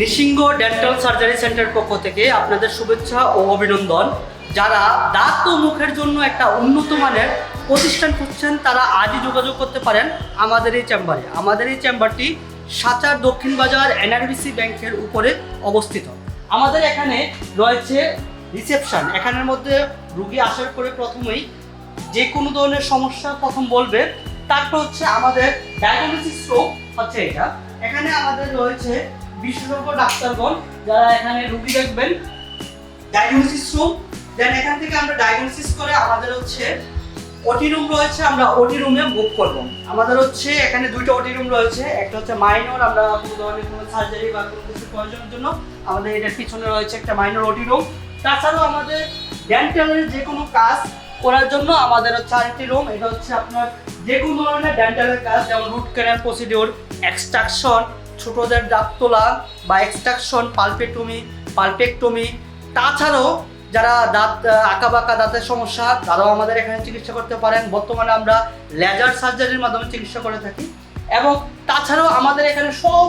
নিসিংহ dental surgery centre পক্ষ থেকে আপনাদের শুভেচ্ছা ও অভিনন্দন। যারা দাঁত ও মুখের জন্য একটা উন্নত মানের প্রতিষ্ঠান খুঁজছেন তারা আজই যোগাযোগ করতে পারেন আমাদের এই চেম্বারে। আমাদের এই চেম্বারটি সাচার দক্ষিণ বাজার এনআরবিসি ব্যাংকের উপরে অবস্থিত। আমাদের এখানে রয়েছে রিসেপশন। এখানের মধ্যে রুগী আসার পরে প্রথমেই যে কোনো ধরনের সমস্যা প্রথম বলবে, তারপর হচ্ছে আমাদের ডায়াগনোসিস রুম হচ্ছে এটা। এখানে আমাদের রয়েছে বিশেষজ্ঞ ডাক্তারগণ যারা এখানে রুগী দেখবেন। ডায়াগনোসিস রুম, দেন এখান থেকে আমরা ডায়াগনোসিস করে আমাদের হচ্ছে ওটি রুম রয়েছে, আমরা ওটি রুমে মুভ করব। আমাদের হচ্ছে এখানে দুইটা ওটি রুম রয়েছে, একটা হচ্ছে মাইনর, আমরা কোনো ধরনের কোনো সার্জারি বা কোনো কিছু প্রয়োজনের জন্য আমাদের এটার পিছনে রয়েছে একটা মাইনর ওটি রুম। তাছাড়াও আমাদের ডেন্টালের যে কোনো কাজ করার জন্য আমাদের হচ্ছে আরেকটি রুম, এটা হচ্ছে আপনার যে কোনো ধরনের ডেন্টালের কাজ, যেমন রুট ক্যানাল প্রসিডিওর, এক্সট্রাকশন, ছোটদের দাঁত তোলা বা এক্সট্রাকশন, পালপেক্টমি। তাছাড়াও যারা দাঁত আঁকা বাঁকা দাঁতের সমস্যা তারাও আমাদের এখানে চিকিৎসা করতে পারেন। বর্তমানে আমরা লেজার সার্জারির মাধ্যমে চিকিৎসা করে থাকি। এবং তাছাড়াও আমাদের এখানে সব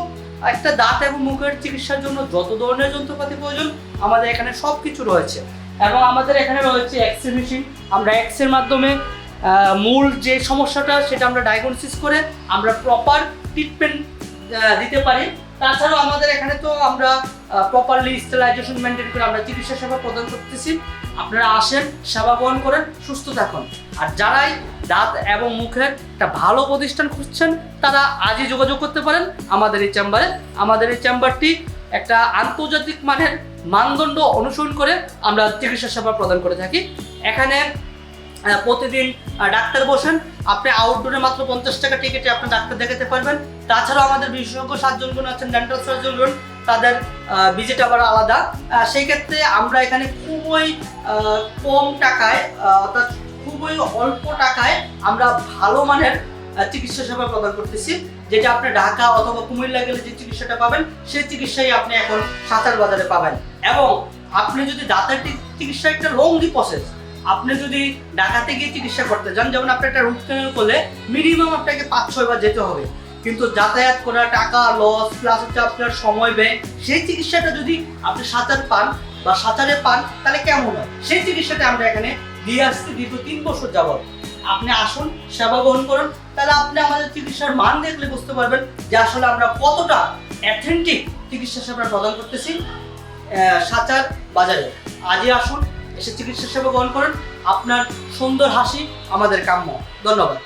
একটা দাঁত এবং মুখের চিকিৎসার জন্য যত ধরনের যন্ত্রপাতি প্রয়োজন আমাদের এখানে সব কিছু রয়েছে। এবং আমাদের এখানে রয়েছে এক্সরে মেশিন। আমরা এক্সরের মাধ্যমে মূল যে সমস্যাটা সেটা আমরা ডায়াগনোসিস করে আমরা প্রপার ট্রিটমেন্ট দিতে পারি। তাছাড়াও আমাদের এখানে তো আমরা প্রপারলি স্টেলাইজেশন মেনটেন করে আমরা চিকিৎসা সেবা প্রদান করতেছি। আপনারা আসেন, সেবা গ্রহণ করেন, সুস্থ থাকুন। আর যারাই দাঁত এবং মুখের একটা ভালো প্রতিষ্ঠান খুঁজছেন তারা আজই যোগাযোগ করতে পারেন আমাদের এই চেম্বারে। আমাদের এই চেম্বারটি একটা আন্তর্জাতিক মানের মানদণ্ড অনুসরণ করে আমরা চিকিৎসা সেবা প্রদান করে থাকি। এখানে প্রতিদিন ডাক্তার বসেন। আপনি আউটডোরে মাত্র 50 টাকা টিকিটে আপনি ডাক্তার দেখাতে পারবেন। তাছাড়াও আমাদের বিশেষজ্ঞ 7 জন আছেন ডেন্টাল সার্জন, তাদের ভিজিট আবার আলাদা। সেই ক্ষেত্রে আমরা এখানে খুবই কম টাকায় অর্থাৎ খুবই অল্প টাকায় আমরা ভালো মানের চিকিৎসা সেবা প্রদান করতেছি, যেটা আপনি ঢাকা অথবা কুমিল্লা গেলে যে চিকিৎসাটা পাবেন সেই চিকিৎসাই আপনি এখন সাচার বাজারে পাবেন। এবং আপনি যদি দাঁতের চিকিৎসা একটা লংলি প্রসেস, আপনি যদি ঢাকাতে গিয়ে চিকিৎসা করতে যান, যেমন আপনি একটা রুট ক্যানাল করলে মিনিমাম আপনাকে 5-6 বার যেতে হবে, কিন্তু যাতায়াত করা টাকা লস প্লাস হচ্ছে আপনার সময় ব্যয়, সেই চিকিৎসাটা যদি আপনি সাচার পান বা সাচারে পান তাহলে কেমন হয়? সেই চিকিৎসাটা আমরা এখানে দিয়ে আসছি দীর্ঘ 3 বছর যাবত। আপনি আসুন, সেবা গ্রহণ করুন, তাহলে আপনি আমাদের চিকিৎসার মান দেখলে বুঝতে পারবেন যে আসলে আমরা কতটা অথেন্টিক চিকিৎসা সেবা প্রদান করতেছি সাচার বাজারে। আজই আসুন, এসে চিকিৎসা সেবা গ্রহণ করেন। আপনার সুন্দর হাসি আমাদের কাম্য। ধন্যবাদ।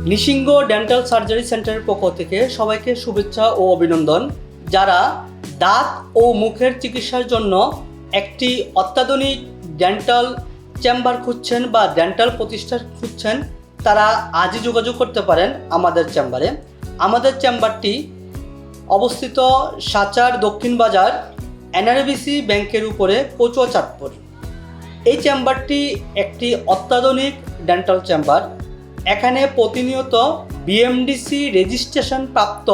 নিসিংহ ডেন্টাল সার্জারি সেন্টারের পক্ষ থেকে সবাইকে শুভেচ্ছা ও অভিনন্দন। যারা দাঁত ও মুখের চিকিৎসার জন্য একটি অত্যাধুনিক ডেন্টাল চেম্বার খুঁজছেন বা ডেন্টাল প্রতিষ্ঠান খুঁজছেন, তারা আজই যোগাযোগ করতে পারেন আমাদের চেম্বারে। আমাদের চেম্বারটি অবস্থিত সাচার দক্ষিণ বাজার এনআরবিসি ব্যাংকের উপরে কচুয়া চাঁদপুর। এই চেম্বারটি একটি অত্যাধুনিক ডেন্টাল চেম্বার। এখানে প্রতিনিয়ত বিএমডিসি রেজিস্ট্রেশন প্রাপ্ত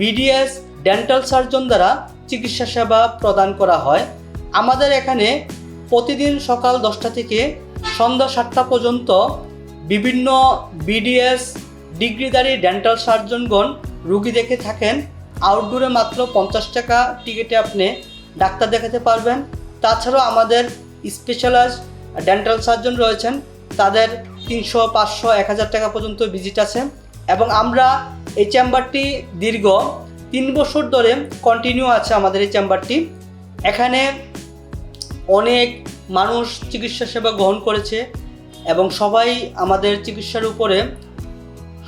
বিডিএস ডেন্টাল সার্জন দ্বারা চিকিৎসা সেবা প্রদান করা হয়। আমাদের এখানে প্রতিদিন সকাল 10টা থেকে সন্ধ্যা 7টা পর্যন্ত বিভিন্ন বিডিএস ডিগ্রিধারী ডেন্টাল সার্জনগণ রুগী দেখে থাকেন। আউটডোরে মাত্র 50 টাকা টিকিটে আপনি ডাক্তার দেখাতে পারবেন। তাছাড়াও আমাদের স্পেশালাইজড ডেন্টাল সার্জন রয়েছেন, তাদের 300, 500, 1000 টাকা পর্যন্ত ভিজিট আছে। এবং আমরা এই চেম্বারটি দীর্ঘ 3 বছর ধরে কন্টিনিউ আছে আমাদের এই চেম্বারটি। এখানে অনেক মানুষ চিকিৎসা সেবা গ্রহণ করেছে এবং সবাই আমাদের চিকিৎসার উপরে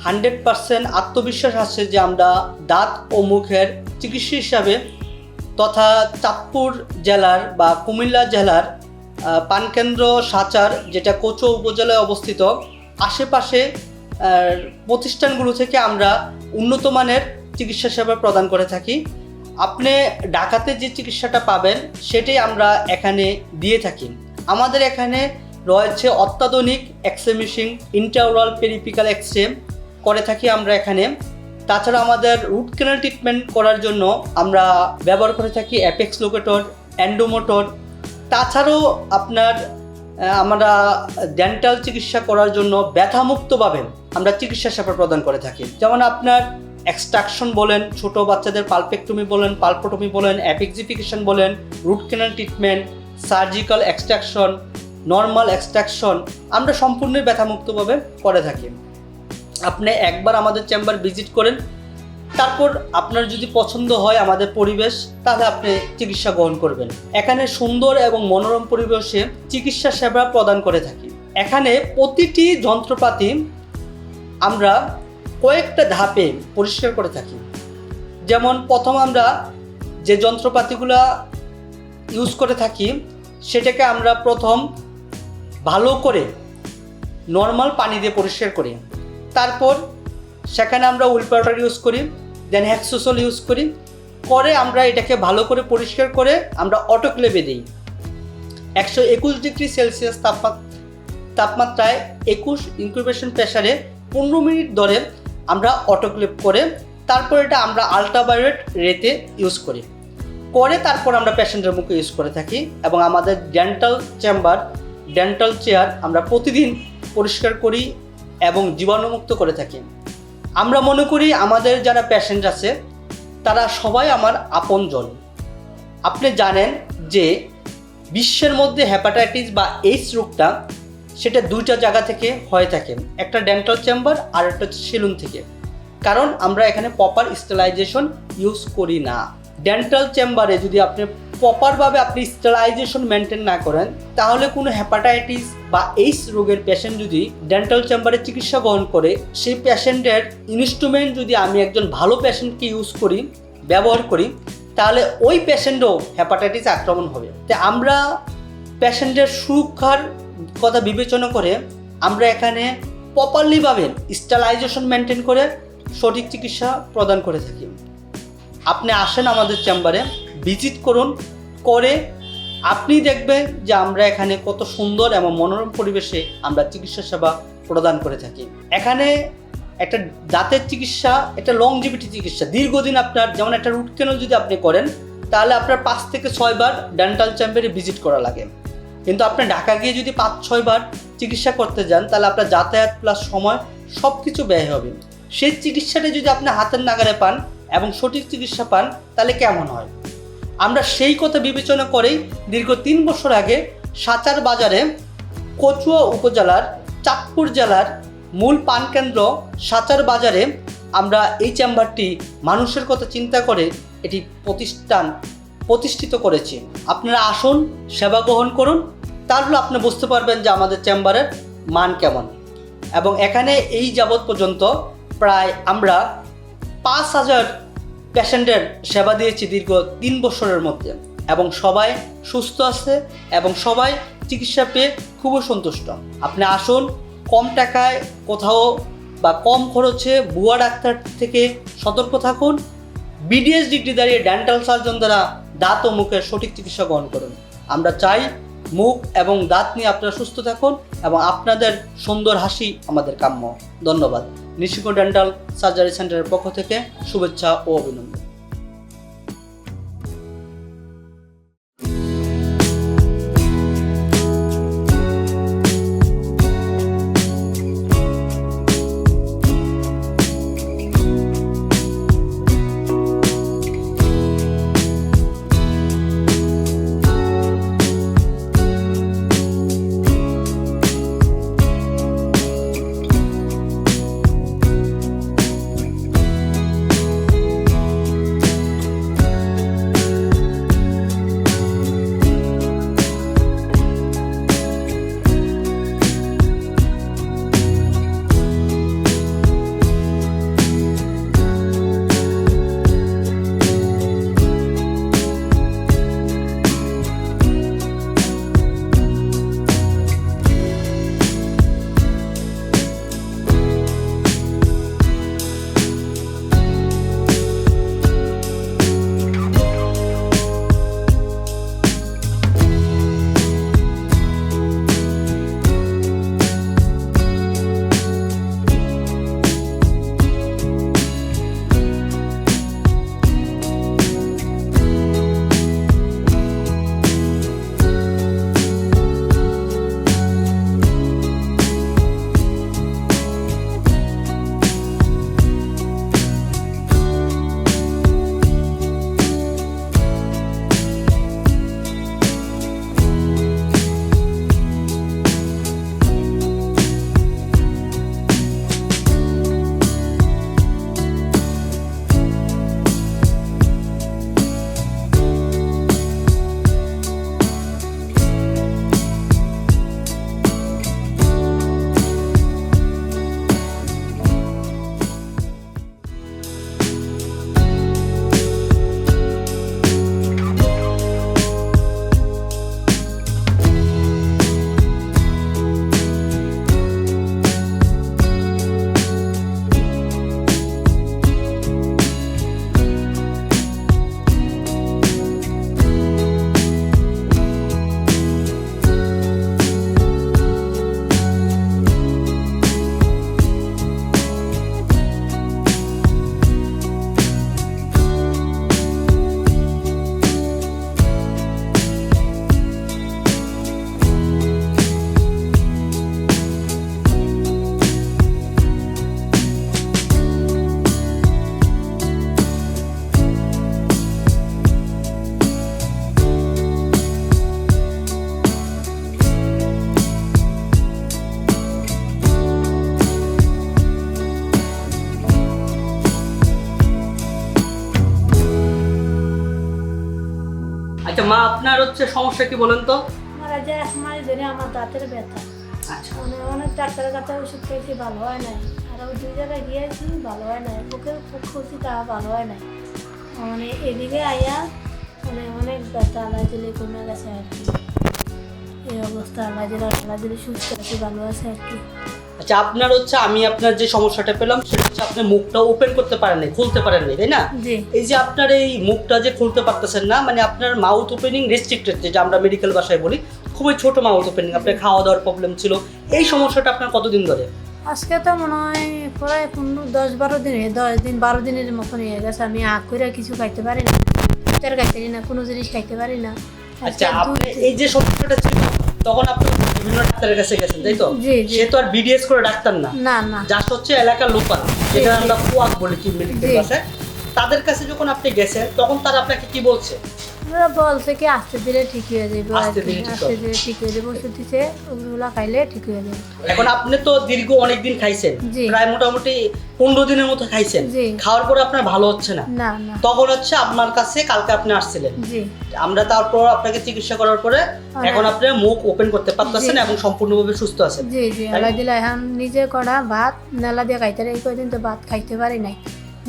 100% আত্মবিশ্বাস আছে যে আমরা দাঁত ও মুখের চিকিৎসা হিসাবে তথা চাঁদপুর জেলার বা কুমিল্লা জেলার পানকেন্দ্র সাচার, যেটা কচুয়া উপজেলায় অবস্থিত, আশেপাশে প্রতিষ্ঠানগুলো থেকে আমরা উন্নত মানের চিকিৎসা সেবা প্রদান করে থাকি। আপনি ঢাকাতে যে চিকিৎসাটা পাবেন সেটাই আমরা এখানে দিয়ে থাকি। আমাদের এখানে রয়েছে অত্যাধুনিক এক্সরে মেশিন, ইন্ট্রাওরাল পেরিপিক্যাল এক্সরে করে থাকি আমরা এখানে। তাছাড়া আমাদের রুট ক্যানাল ট্রিটমেন্ট করার জন্য আমরা ব্যবহার করে থাকি অ্যাপেক্স লোকেটর, এন্ডোমোটর। তাছাড়াও আমরা ডেন্টাল চিকিৎসা করার জন্য ব্যথামুক্তভাবে আমরা চিকিৎসা সেবা প্রদান করে থাকি। যেমন আপনার এক্সট্রাকশন বলেন, ছোট বাচ্চাদের পালপেক্টমি বলেন, পালপোটমি বলেন, অ্যাপিক্সিফিকেশন বলেন, root canal treatment, surgical extraction, normal extraction আমরা সম্পূর্ণ ব্যথামুক্তভাবে করে থাকি। আপনি একবার আমাদের চেম্বার ভিজিট করেন, তারপর আপনার যদি পছন্দ হয় আমাদের পরিবেশ, তাহলে আপনি চিকিৎসা গ্রহণ করবেন। এখানে সুন্দর এবং মনোরম পরিবেশে চিকিৎসা সেবা প্রদান করে থাকি। এখানে প্রতিটি যন্ত্রপাতি আমরা কয়েকটা ধাপে পরিষ্কার করে থাকি। যেমন প্রথম আমরা যে যন্ত্রপাতিগুলো ইউজ করে থাকি সেটাকে আমরা প্রথম ভালো করে নর্মাল পানি দিয়ে পরিষ্কার করি। তারপর সেখানে আমরা উইল পাউডার ইউজ করি, দেন হ্যাক্সোসল ইউজ করি। করে আমরা এটাকে ভালো করে পরিষ্কার করে আমরা অটোক্লেভে দিই। 121 ডিগ্রি সেলসিয়াস তাপমাত্রায় 21 ইনকিউবেশন প্রেসারে 15 মিনিট ধরে আমরা অটোক্লেভ করে তারপর এটা আমরা আল্ট্রাভায়োলেট রেতে ইউজ করি। তারপর আমরা পেশেন্টের মুখে ইউজ করে থাকি। এবং আমাদের ডেন্টাল চেম্বার, ডেন্টাল চেয়ার আমরা প্রতিদিন পরিষ্কার করি এবং জীবাণুমুক্ত করে থাকি। আমরা মনে করি আমাদের যারা পেশেন্ট আছে তারা সবাই আমার আপনজন। আপনি জানেন যে বিশ্বের মধ্যে হেপাটাইটিস বা এইডস রোগটা সেটা 2টা জায়গা থেকে হয়ে থাকে, একটা ডেন্টাল চেম্বার আর একটা হচ্ছে সেলুন থেকে। কারণ আমরা এখানে প্রপার স্টেলাইজেশন ইউজ করি না। ডেন্টাল চেম্বারে যদি আপনি প্রপারভাবে স্টেলাইজেশন মেনটেন না করেন, তাহলে কোনো হেপাটাইটিস বা এইডস রোগের পেশেন্ট যদি ডেন্টাল চেম্বারে চিকিৎসা গ্রহণ করে, সেই পেশেন্টের ইনস্ট্রুমেন্ট যদি আমি একজন ভালো পেশেন্টকে ব্যবহার করি, তাহলে ওই পেশেন্টও হেপাটাইটিস আক্রমণ হবে। তাই আমরা পেশেন্টের সুরক্ষার কথা বিবেচনা করে আমরা এখানে প্রপারলিভাবে স্টেলাইজেশন মেনটেন করে সঠিক চিকিৎসা প্রদান করে থাকি। আপনি আসেন আমাদের চেম্বারে, ভিজিট করুন, করে আপনি দেখবেন যে আমরা এখানে কত সুন্দর এবং মনোরম পরিবেশে আমরা চিকিৎসা সেবা প্রদান করে থাকি। এখানে একটা দাঁতের চিকিৎসা, একটা লংজিভিটি চিকিৎসা, দীর্ঘদিন আপনার যেমন একটা রুট ক্যানাল যদি আপনি করেন, তাহলে আপনার 5 থেকে 6 বার ডেন্টাল চেম্বারে ভিজিট করা লাগে। কিন্তু আপনি ঢাকা গিয়ে যদি 5-6 বার চিকিৎসা করতে যান, তাহলে আপনার যাতায়াত প্লাস সময় সব কিছু ব্যয় হবে। সেই চিকিৎসাটা যদি আপনি হাতের নাগালে পান এবং সঠিক চিকিৎসা পান, তাহলে কেমন হয়? আমরা সেই কথা বিবেচনা করেই দীর্ঘ 3 বছর আগে সাচার বাজারে কচুয়া উপজেলার চাঁদপুর জেলার মূল পানকেন্দ্র সাচার বাজারে আমরা এই চেম্বারটি মানুষের কথা চিন্তা করে এটি প্রতিষ্ঠিত করেছি। আপনারা আসুন, সেবা গ্রহণ করুন, তাহলে আপনি বুঝতে পারবেন যে আমাদের চেম্বারের মান কেমন। এবং এখানে এই যাবৎ পর্যন্ত প্রায় আমরা 5,000 পেশেন্টের সেবা দিয়েছি দীর্ঘ 3 বছরের মধ্যে, এবং সবাই সুস্থ আছে এবং সবাই চিকিৎসা পেয়ে খুবই সন্তুষ্ট। আপনি আসুন, কম টাকায় কোথাও বা কম খরচে ভুয়া ডাক্তার থেকে সতর্ক থাকুন। বিডিএস ডিগ্রি দাঁড়িয়ে ডেন্টাল সার্জন দ্বারা দাঁত ও মুখের সঠিক চিকিৎসা গ্রহণ করুন। আমরা চাই মুখ এবং দাঁত নিয়ে আপনারা সুস্থ থাকুন এবং আপনাদের সুন্দর হাসি আমাদের কাম্য। ধন্যবাদ। নিশিকো ডেন্টাল সার্জারি সেন্টারের পক্ষ থেকে শুভেচ্ছা ও অভিনন্দন। আচ্ছা মা, আপনার হচ্ছে সমস্যা কি বলেন তো? আমার আজ 1 মাস ধরে আমার দাঁতের ব্যথা। আচ্ছা, মানে অনেক ডাক্তারের কাছে ওষুধ খেয়েছি, ভালো হয় নাই। আর 2 জায়গায় গিয়েছি, ভালো হয় নাই। বুকের খুঁজছি, তা ভালো হয় নাই। মানে এদিকে আইয়া মানে অনেক ব্যথা, আলাইজলি কমে গেছে আর কি। এই অবস্থা আলাইজলি সুস্থ আছি, ভালো আছে আর কি। আচ্ছা আপনার হচ্ছে, আমি আপনার যে সমস্যাটা পেলাম সেটা হচ্ছে আপনি মুখটা ওপেন করতে পারেন নাই, খুলতে পারেন নাই, তাই না? জি। এই যে আপনার এই মুখটা যে খুলতে পারতেছেন না, মানে আপনার মাউথ ওপেনিং রেস্ট্রিক্টেড, যেটা আমরা মেডিকেল ভাষায় বলি, খুবই ছোট মাউথ ওপেনিং, আপনার খাওয়া দাওয়ার প্রবলেম ছিল। এই সমস্যাটা আপনার কতদিন ধরে? আজকে তো মনে হয় প্রায় 10-12 দিনে, 10 দিন 12 দিনের মতন হয়ে গেছে। আমি আগ করে কিছু খাইতে পারি না, খাইতে পারি না, কোনো জিনিস খাইতে পারি না। আচ্ছা, আপনি এই যে সমস্যাটা ছিল তখন আপনি বিভিন্ন ডাক্তারের কাছে গেছেন, তাই তো? সে তো আর বিডিএস করে ডাক্তার না, না না, জাস্ট হচ্ছে এলাকার লোকাল, যেটা আমরা কুয়াক বলি কি মেডিকেল ভাষায়। তাদের কাছে যখন আপনি গেছেন তখন তারা আপনাকে কি বলছে? ওরা বলছে কি আস্তে ধীরে ঠিক হয়ে যাবে, আস্তে ধীরে ঠিক আস্তে ধীরে ঠিক হয়ে যাবে, ওষুধ দিছে ওগুলো খাইলে ঠিক হয়ে যাবে। এখন আপনি তো দীর্ঘ অনেক দিন খাইছেন, জি। প্রায় মোটামুটি 15 দিনের মতো খাইছেন, জি। খাওয়ার পরে আপনার ভালো হচ্ছে না, না না। তখন হচ্ছে আপনার কাছে কালকে আপনি আসছিলেন, জি আমরা তারপর আপনাকে চিকিৎসা করার পরে এখন আপনি মুখ ওপেন করতে পারতেছেন জি। এবং সম্পূর্ণভাবে সুস্থ আছেন। জি জি তাই না? আল্লাহ দিলে এখন নিজে করা ভাত নেলা দিয়ে খাইতে, এই কয়দিন তো ভাত খাইতে পারি নাই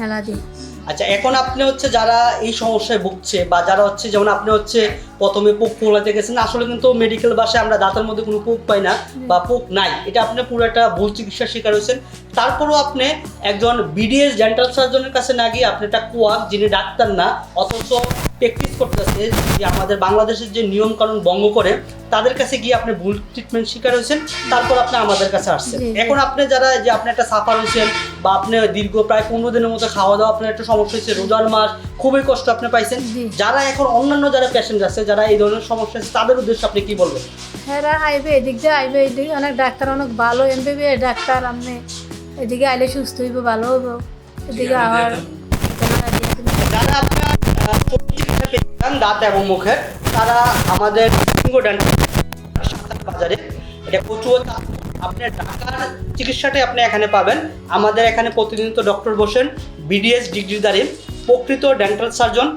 নেলা দিয়ে। আচ্ছা, এখন আপনি হচ্ছে যারা এই সমস্যায় ভুগছে বা যারা হচ্ছে, যেমন আপনি হচ্ছে প্রথমে পোক ফোলাতে গেছেন, আসলে কিন্তু মেডিকেল ভাষায় আমরা দাঁতের মধ্যে কোনো পোক পাই না বা পোক নাই, এটা আপনি পুরো একটা ভুল চিকিৎসার শিকার হয়েছেন। তারপরেও আপনি একজন বিডিএস ডেন্টাল সার্জনের কাছে না গিয়ে আপনি একটা কুয়াক, যিনি ডাক্তার না অথচ প্র্যাকটিস করতেছে, যে আমাদের বাংলাদেশের যে নিয়ম কানুন ভঙ্গ করে, তাদের কাছে গিয়ে আপনি ভুল ট্রিটমেন্ট শিকার হয়েছেন, তারপর আপনি আমাদের কাছে আসছেন। জি, জি। এখন আপনি যারা, যে আপনি একটা সাফার হয়েছেন বা আপনি দীর্ঘ প্রায় 15 দিনের মতো খাওয়া দাওয়া আপনার একটা সমস্যা হয়েছে, রোজার মাস খুবই কষ্ট আপনি পাইছেন, জি। যারা এখন অন্যান্য যারা পেশেন্ট আছে যারা এই ধরনের সমস্যা আছে, তাদের উদ্দেশ্যে আপনি কি বলবেন? এরা আইবে এদিক দিয়ে আইবে, এদিকে অনেক ডাক্তার অনেক ভালো এমবিবিএস ডাক্তার, আপনি এদিকে আইলে সুস্থ হইব, ভালো হইব, এদিকে আবার যারা আপনার চিকিৎসা পেয়েছেন দাঁত এবং মুখের, তারা আমাদের বাজারে, এটা কচুয়া, আপনার ঢাকার চিকিৎসাটাই আপনি এখানে পাবেন। আমাদের এখানে প্রতিনিয়ত ডক্টর বসেন, বিডিএস ডিগ্রিধারী প্রকৃত ডেন্টাল সার্জন,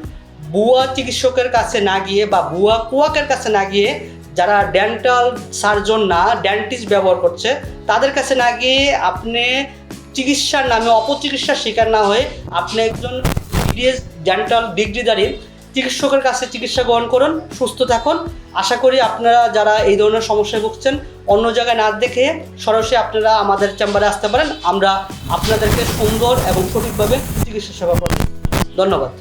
ভুয়া চিকিৎসকের কাছে না গিয়ে বা ভুয়া কুয়াকের কাছে না গিয়ে, যারা ডেন্টাল সার্জন না ডেন্টিস্ট ব্যবহার করছে, তাদের কাছে না গিয়ে আপনি চিকিৎসার নামে অপচিকিৎসার শিকার না হয়ে আপনি একজন বিডিএস ডেন্টাল ডিগ্রিধারী চিকিৎসকের কাছে চিকিৎসা গ্রহণ করুন, সুস্থ থাকুন। আশা করি আপনারা যারা এই ধরনের সমস্যায় ভুগছেন, অন্য জায়গায় না দেখে সরাসরি আপনারা আমাদের চেম্বারে আসতে পারেন, আমরা আপনাদেরকে সুন্দর এবং সঠিকভাবে চিকিৎসা সেবা করব। ধন্যবাদ।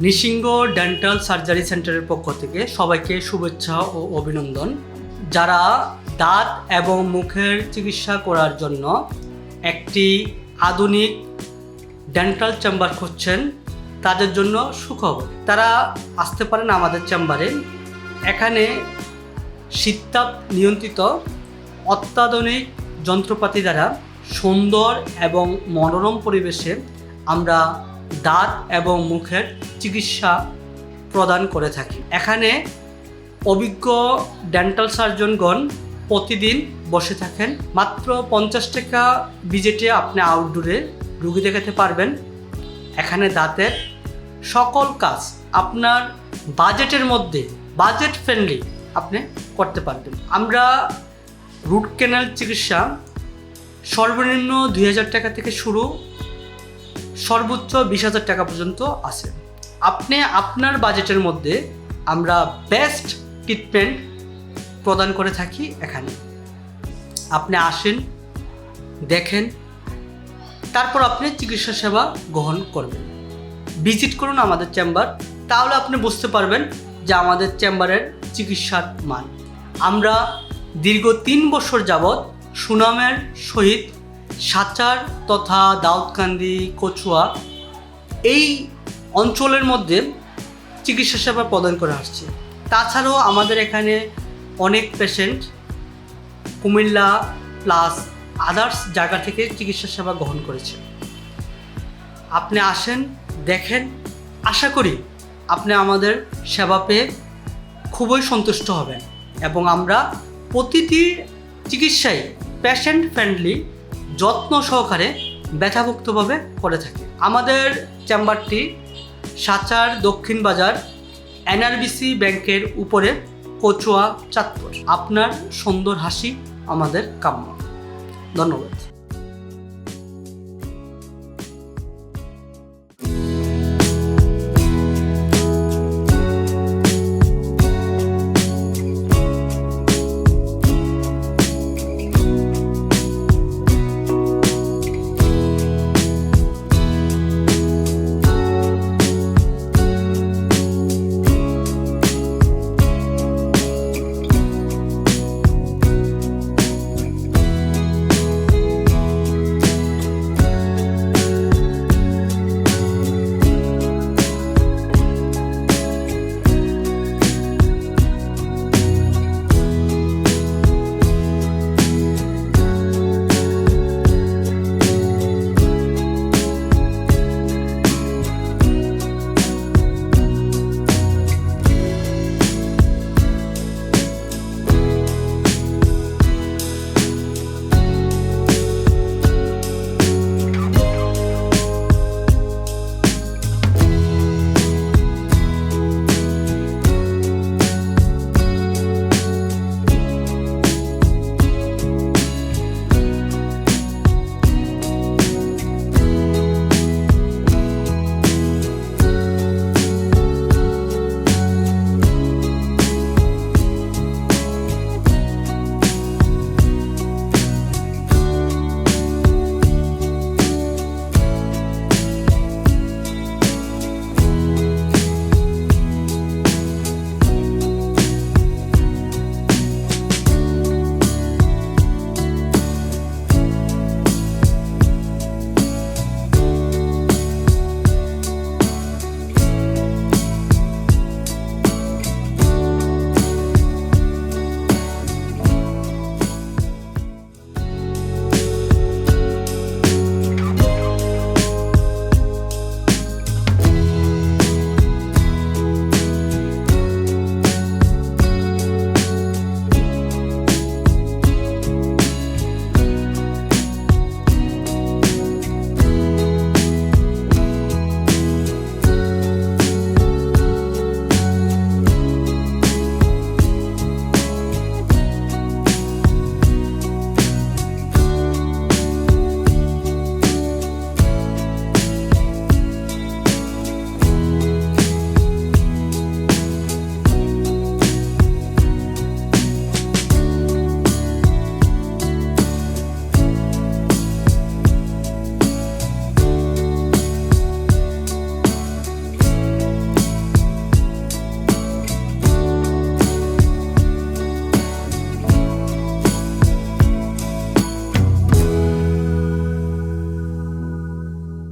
নিসিংহ ডেন্টাল সার্জারি সেন্টারের পক্ষ থেকে সবাইকে শুভেচ্ছা ও অভিনন্দন। যারা দাঁত এবং মুখের চিকিৎসা করার জন্য একটি আধুনিক ডেন্টাল চেম্বার খুঁজছেন, তাদের জন্য সুখবর। তারা আসতে পারেন আমাদের চেম্বারে। এখানে শীততাপ নিয়ন্ত্রিত অত্যাধুনিক যন্ত্রপাতি দ্বারা সুন্দর এবং মনোরম পরিবেশে আমরা দাঁত এবং মুখের চিকিৎসা প্রদান করে থাকি। এখানে অভিজ্ঞ ডেন্টাল সার্জনগণ প্রতিদিন বসে থাকেন। মাত্র 50 টাকা ভিজিটে আপনি আউটডোরে রুগী দেখাতে পারবেন। এখানে দাঁতের সকল কাজ আপনার বাজেটের মধ্যে, বাজেট ফ্রেন্ডলি আপনি করতে পারবেন। আমরা রুট ক্যানাল চিকিৎসা সর্বনিম্ন 2000 টাকা থেকে শুরু, সর্বোচ্চ 20,000 টাকা পর্যন্ত আছে। আপনি আপনার বাজেটের মধ্যে আমরা বেস্ট ট্রিটমেন্ট প্রদান করে থাকি। এখানে আপনি আসেন, দেখেন, তারপর আপনি চিকিৎসা সেবা গ্রহণ করবেন। ভিজিট করুন আমাদের চেম্বার, তাহলে আপনি বুঝতে পারবেন যে আমাদের চেম্বারের চিকিৎসার মান। আমরা দীর্ঘ 3 বছর যাবৎ সুনামের সহিত সাচার তথা দাউদকান্দি, কচুয়া এই অঞ্চলের মধ্যে চিকিৎসা সেবা প্রদান করে আসছি। তাছাড়াও আমাদের এখানে অনেক পেশেন্ট কুমিল্লা প্লাস আদার্স জায়গা থেকে চিকিৎসা সেবা গ্রহণ করেছে। আপনি আসেন, দেখেন, আশা করি আপনি আমাদের সেবা পেয়ে খুবই সন্তুষ্ট হবেন এবং আমরা প্রতিটি চিকিৎসাই পেশেন্ট ফ্রেন্ডলি, যত্ন সহকারে ব্যথামুক্তভাবে করে থাকি। আমাদের চেম্বারটি সাচার দক্ষিণ বাজার NRBC ব্যাংকের উপরে, কচুয়া, চাঁদপুর। আপনার সুন্দর হাসি আমাদের কাম্য। ধন্যবাদ।